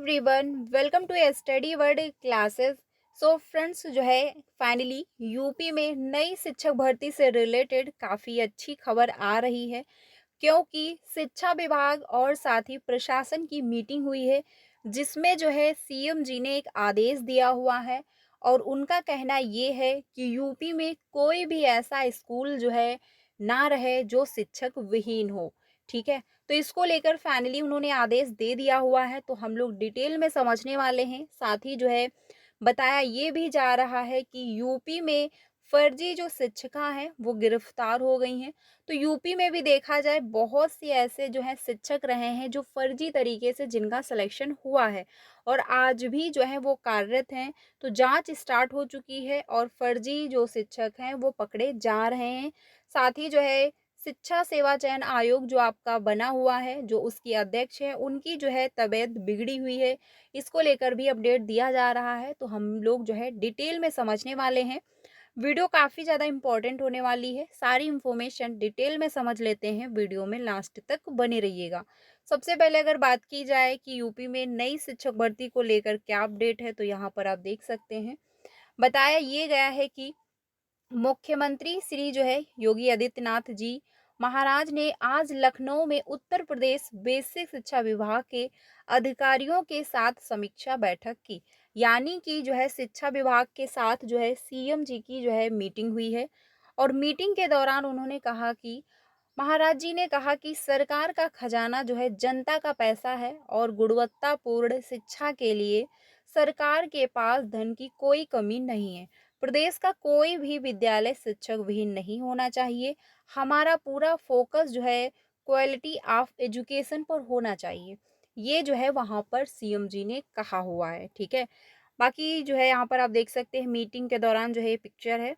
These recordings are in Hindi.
Everyone, welcome to study word classes. So friends, जो है फाइनली यूपी में नई शिक्षक भर्ती से रिलेटेड काफ़ी अच्छी खबर आ रही है, क्योंकि शिक्षा विभाग और साथ ही प्रशासन की मीटिंग हुई है, जिसमें जो है सीएम जी ने एक आदेश दिया हुआ है। और उनका कहना ये है कि यूपी में कोई भी ऐसा स्कूल जो है ना रहे जो शिक्षक विहीन हो। ठीक है, तो इसको लेकर फाइनली उन्होंने आदेश दे दिया हुआ है, तो हम लोग डिटेल में समझने वाले हैं। साथ ही जो है बताया ये भी जा रहा है कि यूपी में फर्जी जो शिक्षिका हैं वो गिरफ्तार हो गई हैं। तो यूपी में भी देखा जाए बहुत सी ऐसे जो हैं शिक्षक रहे हैं जो फर्जी तरीके से जिनका सिलेक्शन हुआ है और आज भी जो है वो कार्यरत हैं। तो जांच स्टार्ट हो चुकी है और फर्जी जो शिक्षक हैं वो पकड़े जा रहे हैं। साथ ही जो है शिक्षा सेवा चयन आयोग जो आपका बना हुआ है, जो उसकी अध्यक्ष है, उनकी जो है तबीयत बिगड़ी हुई है। इसको लेकर भी अपडेट दिया जा रहा है, तो हम लोग जो है डिटेल में समझने वाले हैं। वीडियो काफ़ी ज़्यादा इम्पोर्टेंट होने वाली है। सारी इन्फॉर्मेशन डिटेल में समझ लेते हैं, वीडियो में लास्ट तक बने रहिएगा। सबसे पहले अगर बात की जाए कि यूपी में नई शिक्षक भर्ती को लेकर क्या अपडेट है, तो यहाँ पर आप देख सकते हैं। बताया ये गया है कि मुख्यमंत्री श्री जो है योगी आदित्यनाथ जी महाराज ने आज लखनऊ में उत्तर प्रदेश बेसिक शिक्षा विभाग के अधिकारियों के साथ समीक्षा बैठक की। यानी कि जो है शिक्षा विभाग के साथ जो है सीएम जी की जो है मीटिंग हुई है। और मीटिंग के दौरान उन्होंने कहा कि महाराज जी ने कहा कि सरकार का खजाना जो है जनता का पैसा है और गुणवत्तापूर्ण शिक्षा के लिए सरकार के पास धन की कोई कमी नहीं है। प्रदेश का कोई भी विद्यालय शिक्षक विहीन नहीं होना चाहिए। हमारा पूरा फोकस जो है क्वालिटी ऑफ एजुकेशन पर होना चाहिए। ये जो है वहाँ पर सीएम जी ने कहा हुआ है। ठीक है, बाकी जो है यहाँ पर आप देख सकते हैं मीटिंग के दौरान जो है पिक्चर है।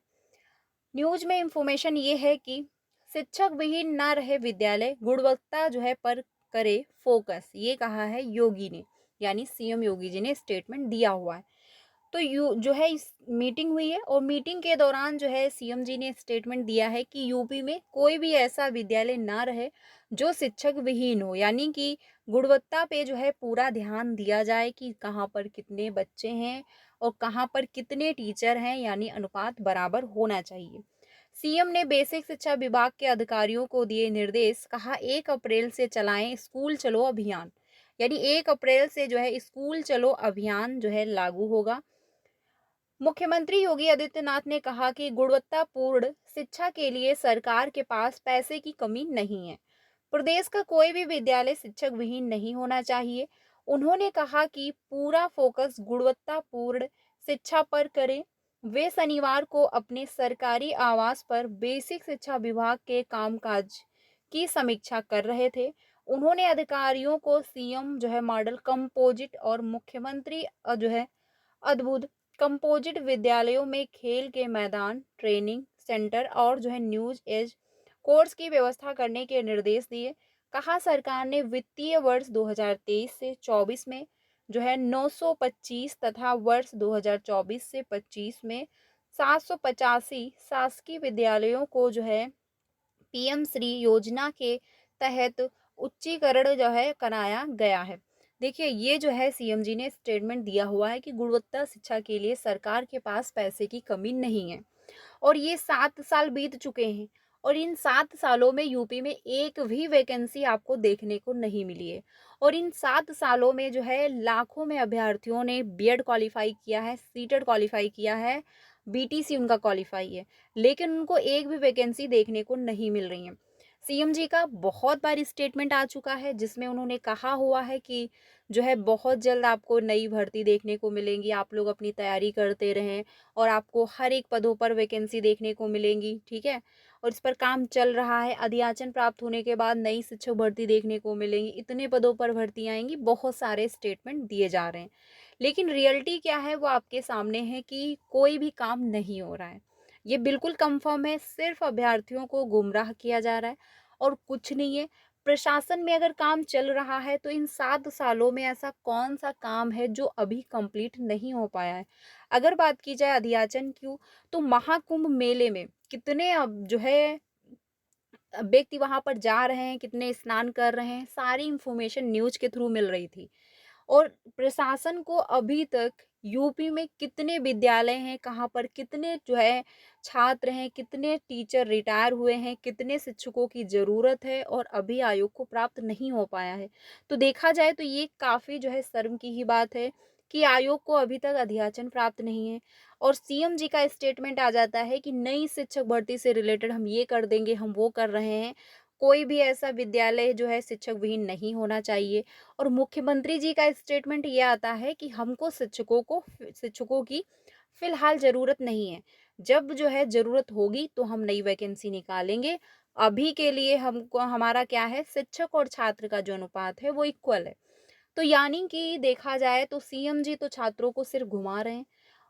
न्यूज में इंफॉर्मेशन ये है कि शिक्षक विहीन ना रहे विद्यालय, गुणवत्ता जो है पर करे फोकस, ये कहा है योगी ने, यानी सीएम योगी जी ने स्टेटमेंट दिया हुआ है। तो यू जो है इस मीटिंग हुई है और मीटिंग के दौरान जो है सीएम जी ने स्टेटमेंट दिया है कि यूपी में कोई भी ऐसा विद्यालय ना रहे जो शिक्षक विहीन हो। यानी कि गुणवत्ता पे जो है पूरा ध्यान दिया जाए कि कहाँ पर कितने बच्चे हैं और कहाँ पर कितने टीचर हैं, यानी अनुपात बराबर होना चाहिए। सीएम ने बेसिक शिक्षा विभाग के अधिकारियों को दिए निर्देश, कहा 1 अप्रैल से चलाएं स्कूल चलो अभियान। यानी 1 अप्रैल से जो है स्कूल चलो अभियान जो है लागू होगा। मुख्यमंत्री योगी आदित्यनाथ ने कहा कि गुणवत्तापूर्ण शिक्षा के लिए सरकार के पास पैसे की कमी नहीं है। प्रदेश का कोई भी विद्यालय शिक्षक विहीन नहीं होना चाहिए। उन्होंने कहा कि पूरा फोकस गुणवत्तापूर्ण शिक्षा पर करें। वे शनिवार को अपने सरकारी आवास पर बेसिक शिक्षा विभाग के कामकाज की समीक्षा कर रहे थे। उन्होंने अधिकारियों को सीएम जो है मॉडल कंपोजिट और मुख्यमंत्री जो है अद्भुत कंपोजिट विद्यालयों में खेल के मैदान, ट्रेनिंग सेंटर और जो है न्यूज एज कोर्स की व्यवस्था करने के निर्देश दिए। कहा सरकार ने वित्तीय वर्ष 2023 से 24 में जो है 925 तथा वर्ष 2024 से 25 में 785 शासकीय विद्यालयों को जो है पीएम श्री योजना के तहत उच्चीकरण जो है कराया गया है। देखिए ये जो है सीएम जी ने स्टेटमेंट दिया हुआ है कि गुणवत्ता शिक्षा के लिए सरकार के पास पैसे की कमी नहीं है। और ये 7 साल बीत चुके हैं और इन 7 सालों में यूपी में एक भी वैकेंसी आपको देखने को नहीं मिली है। और इन 7 सालों में जो है लाखों में अभ्यर्थियों ने बीएड क्वालिफाई किया है, सीटेड क्वालिफाई किया है, बीटीसी उनका क्वालिफाई है, लेकिन उनको एक भी वैकेंसी देखने को नहीं मिल रही है। सीएम जी का बहुत बार स्टेटमेंट आ चुका है जिसमें उन्होंने कहा हुआ है कि जो है बहुत जल्द आपको नई भर्ती देखने को मिलेंगी, आप लोग अपनी तैयारी करते रहें और आपको हर एक पदों पर वैकेंसी देखने को मिलेंगी। ठीक है, और इस पर काम चल रहा है। अधियाचन प्राप्त होने के बाद नई शिक्षक भर्ती देखने को मिलेंगी, इतने पदों पर भर्ती आएंगी, बहुत सारे स्टेटमेंट दिए जा रहे हैं। लेकिन रियलिटी क्या है वो आपके सामने है कि कोई भी काम नहीं हो रहा है। ये बिल्कुल कंफर्म है, सिर्फ अभ्यर्थियों को गुमराह किया जा रहा है और कुछ नहीं है। प्रशासन में अगर काम चल रहा है तो इन 7 सालों में ऐसा कौन सा काम है जो अभी कंप्लीट नहीं हो पाया है। अगर बात की जाए अधियाचन क्यों, तो महाकुंभ मेले में कितने अब जो है व्यक्ति वहां पर जा रहे हैं, कितने स्नान कर रहे हैं, सारी इंफॉर्मेशन न्यूज के थ्रू मिल रही थी। और प्रशासन को अभी तक यूपी में कितने विद्यालय हैं, कहाँ पर कितने जो है छात्र हैं, कितने टीचर रिटायर हुए हैं, कितने शिक्षकों की ज़रूरत है और अभी आयोग को प्राप्त नहीं हो पाया है। तो देखा जाए तो ये काफ़ी जो है शर्म की ही बात है कि आयोग को अभी तक अध्याचन प्राप्त नहीं है और सीएम जी का स्टेटमेंट आ जाता है कि नई शिक्षक भर्ती से रिलेटेड हम ये कर देंगे, हम वो कर रहे हैं। कोई भी ऐसा विद्यालय जो है शिक्षक विहीन नहीं होना चाहिए और मुख्यमंत्री जी का स्टेटमेंट ये आता है कि हमको शिक्षकों की फिलहाल ज़रूरत नहीं है। जब जो है ज़रूरत होगी तो हम नई वैकेंसी निकालेंगे। अभी के लिए हमको हमारा क्या है, शिक्षक और छात्र का जो अनुपात है वो इक्वल है। तो यानी कि देखा जाए तो सीएम जी तो छात्रों को सिर्फ घुमा रहे हैं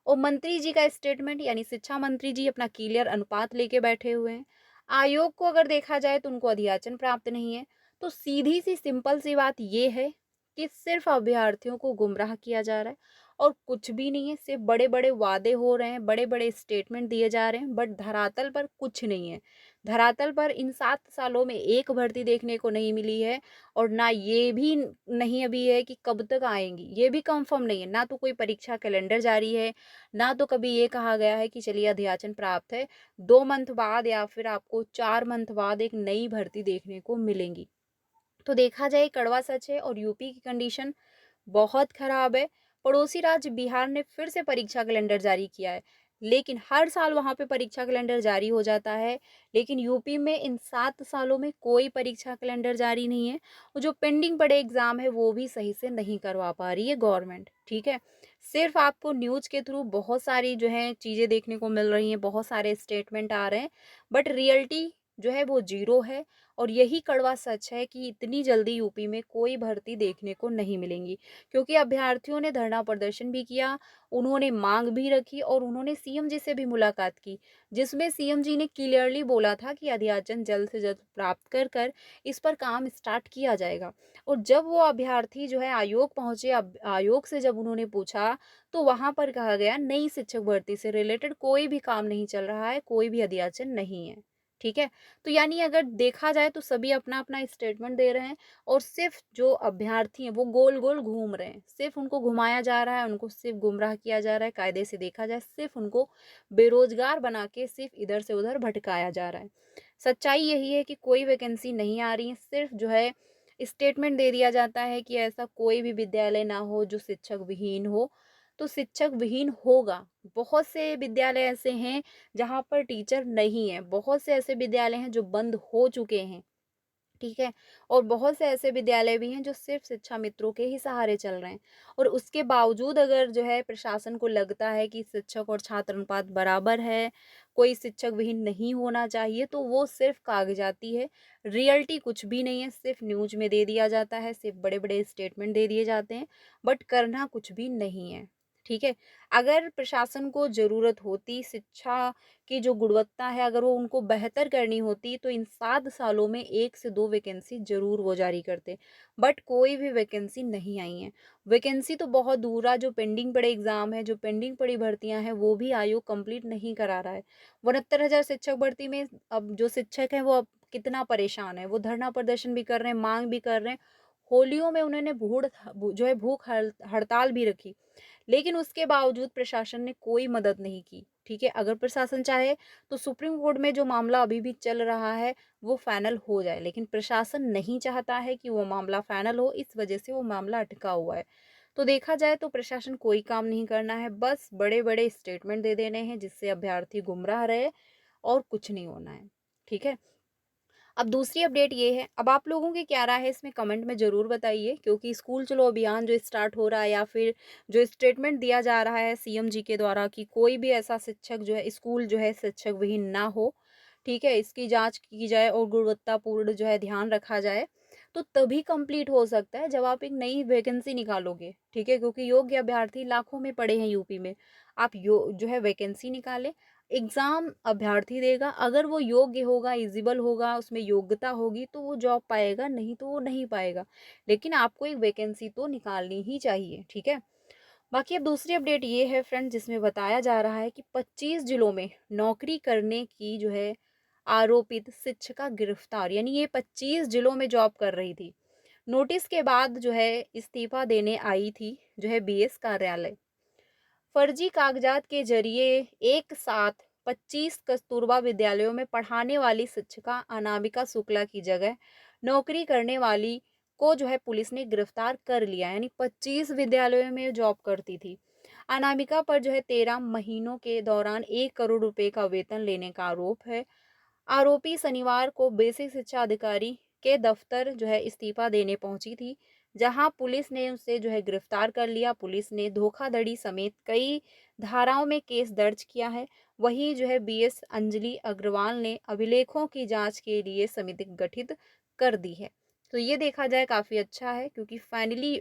और मंत्री जी का स्टेटमेंट यानी शिक्षा मंत्री जी अपना क्लियर अनुपात लेके बैठे हुए हैं। आयोग को अगर देखा जाए तो उनको अधियाचन प्राप्त नहीं है। तो सीधी सी सिंपल सी बात ये है कि सिर्फ अभ्यर्थियों को गुमराह किया जा रहा है और कुछ भी नहीं है। सिर्फ बड़े बड़े वादे हो रहे हैं, बड़े बड़े स्टेटमेंट दिए जा रहे हैं, बट धरातल पर कुछ नहीं है। धरातल पर इन 7 सालों में एक भर्ती देखने को नहीं मिली है और ना ये भी नहीं अभी है कि कब तक आएँगी, ये भी कन्फर्म नहीं है। ना तो कोई परीक्षा कैलेंडर जारी है, ना तो कभी ये कहा गया है कि चलिए अध्याचन प्राप्त है। 2 मंथ बाद या फिर आपको 4 मंथ बाद एक नई भर्ती देखने को मिलेंगी। तो देखा जाए कड़वा सच है और यूपी की कंडीशन बहुत खराब है। पड़ोसी राज्य बिहार ने फिर से परीक्षा कैलेंडर जारी किया है, लेकिन हर साल वहाँ पे परीक्षा कैलेंडर जारी हो जाता है, लेकिन यूपी में इन 7 सालों में कोई परीक्षा कैलेंडर जारी नहीं है और जो पेंडिंग पड़े एग्ज़ाम है, वो भी सही से नहीं करवा पा रही है गवर्नमेंट, ठीक है? सिर्फ़ आपको न्यूज़ के थ्रू बहुत सारी जो है चीज़ें देखने को मिल रही हैं, बहुत सारे स्टेटमेंट आ रहे हैं, बट रियलिटी जो है वो ज़ीरो है और यही कड़वा सच है कि इतनी जल्दी यूपी में कोई भर्ती देखने को नहीं मिलेंगी। क्योंकि अभ्यर्थियों ने धरना प्रदर्शन भी किया, उन्होंने मांग भी रखी और उन्होंने सीएम जी से भी मुलाकात की, जिसमें सीएम जी ने क्लियरली बोला था कि अध्याचन जल्द से जल्द प्राप्त कर इस पर काम स्टार्ट किया जाएगा। और जब वो अभ्यर्थी जो है आयोग पहुंचे, आयोग से जब उन्होंने पूछा तो वहां पर कहा गया नई शिक्षक भर्ती से रिलेटेड कोई भी काम नहीं चल रहा है, कोई भी अध्याचन नहीं है। ठीक है, तो यानी अगर देखा जाए तो सभी अपना अपना स्टेटमेंट दे रहे हैं और सिर्फ जो अभ्यर्थी हैं वो गोल-गोल घूम रहे हैं। सिर्फ उनको घुमाया जा रहा है, उनको सिर्फ गुमराह किया जा रहा है, कायदे से देखा जाए सिर्फ उनको बेरोज़गार बना के सिर्फ इधर से उधर भटकाया जा रहा है। सच्चाई यही है कि कोई वैकेंसी नहीं आ रही है, सिर्फ जो है स्टेटमेंट दे दिया जाता है कि ऐसा कोई भी विद्यालय ना हो जो शिक्षक विहीन हो, तो शिक्षक विहीन होगा। बहुत से विद्यालय ऐसे हैं जहाँ पर टीचर नहीं है, बहुत से ऐसे विद्यालय हैं जो बंद हो चुके हैं। ठीक है? और बहुत से ऐसे विद्यालय भी हैं जो सिर्फ़ शिक्षा मित्रों के ही सहारे चल रहे हैं और उसके बावजूद अगर जो है प्रशासन को लगता है कि शिक्षक और छात्र अनुपात बराबर है, कोई शिक्षक विहीन नहीं होना चाहिए, तो वो सिर्फ़ कागज़ाती है, रियलिटी कुछ भी नहीं है, सिर्फ़ न्यूज़ में दे दिया जाता है, सिर्फ़ बड़े-बड़े स्टेटमेंट दे दिए जाते हैं, बट करना कुछ भी नहीं है। ठीक है? अगर प्रशासन को ज़रूरत होती शिक्षा की जो गुणवत्ता है अगर वो उनको बेहतर करनी होती तो इन 7 सालों में 1 से 2 वैकेंसी ज़रूर वो जारी करते। बट कोई भी वैकेंसी नहीं आई है। वैकेंसी तो बहुत दूर जो पेंडिंग पड़े एग्ज़ाम है, जो पेंडिंग पड़ी भर्तियाँ हैं वो भी आयोग कंप्लीट नहीं करा रहा है। 69,000 शिक्षक भर्ती में अब जो शिक्षक हैं वो अब कितना परेशान है। वो धरना प्रदर्शन भी कर रहे हैं, माँग भी कर रहे हैं। होलियों में उन्होंने जो है भूख हड़ताल भी रखी। लेकिन उसके बावजूद प्रशासन ने कोई मदद नहीं की, ठीक है? अगर प्रशासन चाहे तो सुप्रीम कोर्ट में जो मामला अभी भी चल रहा है, वो फाइनल हो जाए, लेकिन प्रशासन नहीं चाहता है कि वो मामला फाइनल हो, इस वजह से वो मामला अटका हुआ है। तो देखा जाए तो प्रशासन कोई काम नहीं करना है, बस बड़े-बड़े स्टेटमेंट दे देने हैं, जिससे अभ्यर्थी गुमराह रहे और कुछ नहीं होना है, ठीक है? अब दूसरी अपडेट ये है, अब आप लोगों की क्या राय है इसमें कमेंट में ज़रूर बताइए क्योंकि स्कूल चलो अभियान जो स्टार्ट हो रहा है या फिर जो स्टेटमेंट दिया जा रहा है सीएम जी के द्वारा कि कोई भी ऐसा शिक्षक जो है स्कूल जो है शिक्षक विहीन ना हो, ठीक है? इसकी जाँच की जाए और गुणवत्तापूर्ण जो है ध्यान रखा जाए, तो तभी कंप्लीट हो सकता है जब आप एक नई वैकेंसी निकालोगे, ठीक है? क्योंकि योग्य अभ्यर्थी लाखों में पड़े हैं यूपी में। आप जो है वैकेंसी निकालें, एग्ज़ाम अभ्यर्थी देगा, अगर वो योग्य होगा, एलिजिबल होगा, उसमें योग्यता होगी तो वो जॉब पाएगा, नहीं तो वो नहीं पाएगा। लेकिन आपको एक वैकेंसी तो निकालनी ही चाहिए, ठीक है? बाकी अब दूसरी अपडेट ये है फ्रेंड जिसमें बताया जा रहा है कि 25 जिलों में नौकरी करने की जो है आरोपित शिक्षिका गिरफ्तार, यानी ये 25 जिलों में जॉब कर रही थी। नोटिस के बाद जो है इस्तीफा देने आई थी जो है बीएस कार्यालय। फर्जी कागजात के जरिए एक साथ 25 कस्तूरबा विद्यालयों में पढ़ाने वाली शिक्षिका अनामिका शुक्ला की जगह नौकरी करने वाली को जो है पुलिस ने गिरफ्तार कर लिया। यानी 25 विद्यालयों में जॉब करती थी। अनामिका पर जो है 13 महीनों के दौरान 1 करोड़ रुपए का वेतन लेने का आरोप है। आरोपी शनिवार को बेसिक शिक्षा अधिकारी के दफ्तर जो है इस्तीफा देने पहुंची थी, जहां पुलिस ने उसे जो है गिरफ्तार कर लिया। पुलिस ने धोखाधड़ी समेत कई धाराओं में केस दर्ज किया है। वहीं जो है बीएस अंजलि अग्रवाल ने अभिलेखों की जांच के लिए समिति गठित कर दी है। तो ये देखा जाए काफी अच्छा है, क्योंकि फाइनली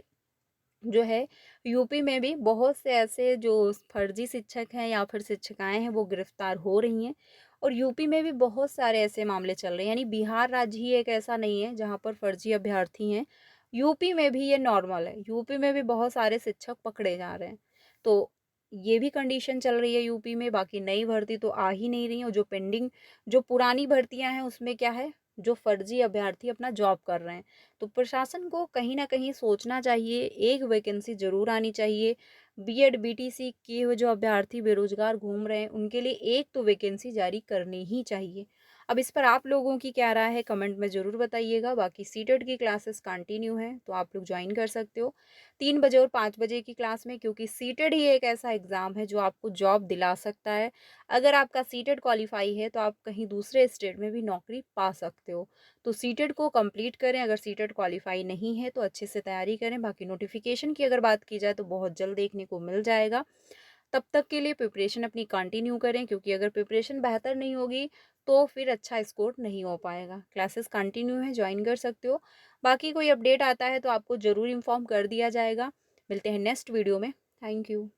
जो है यूपी में भी बहुत से ऐसे जो फर्जी शिक्षक हैं या फिर शिक्षिकाएं हैं वो गिरफ्तार हो रही हैं। और यूपी में भी बहुत सारे ऐसे मामले चल रहे हैं। यानी बिहार राज्य ही एक ऐसा नहीं है जहां पर फर्जी अभ्यर्थी हैं। यूपी में भी ये नॉर्मल है। यूपी में भी बहुत सारे शिक्षक पकड़े जा रहे हैं। तो ये भी कंडीशन चल रही है यूपी में। बाकी नई भर्ती तो आ ही नहीं रही है। और जो पेंडिंग जो पुरानी भर्तियां हैं उसमें क्या है, जो फर्जी अभ्यर्थी अपना जॉब कर रहे हैं। तो प्रशासन को कहीं न कहीं सोचना चाहिए, एक वैकेंसी ज़रूर आनी चाहिए। बीएड, बीटीसी किए हुए जो अभ्यर्थी बेरोज़गार घूम रहे हैं, उनके लिए एक तो वैकेंसी जारी करनी ही चाहिए। अब इस पर आप लोगों की क्या राय है, कमेंट में ज़रूर बताइएगा। बाकी सीटेट की क्लासेस कंटिन्यू हैं, तो आप लोग जॉइन कर सकते हो 3 बजे और 5 बजे की क्लास में, क्योंकि सीटेट ही एक ऐसा एग्ज़ाम है जो आपको जॉब दिला सकता है। अगर आपका सीटेट क्वालीफाई है, तो आप कहीं दूसरे स्टेट में भी नौकरी पा सकते हो। तो सीटेट को कंप्लीट करें। अगर सीटेट क्वालीफाई नहीं है तो अच्छे से तैयारी करें। बाकी नोटिफिकेशन की अगर बात की जाए तो बहुत जल्द देखने को मिल जाएगा। तब तक के लिए प्रिपरेशन अपनी कंटिन्यू करें, क्योंकि अगर प्रिपरेशन बेहतर नहीं होगी तो फिर अच्छा स्कोर नहीं हो पाएगा। क्लासेस कंटिन्यू है, ज्वाइन कर सकते हो। बाकी कोई अपडेट आता है तो आपको ज़रूर इन्फॉर्म कर दिया जाएगा। मिलते हैं नेक्स्ट वीडियो में। Thank you.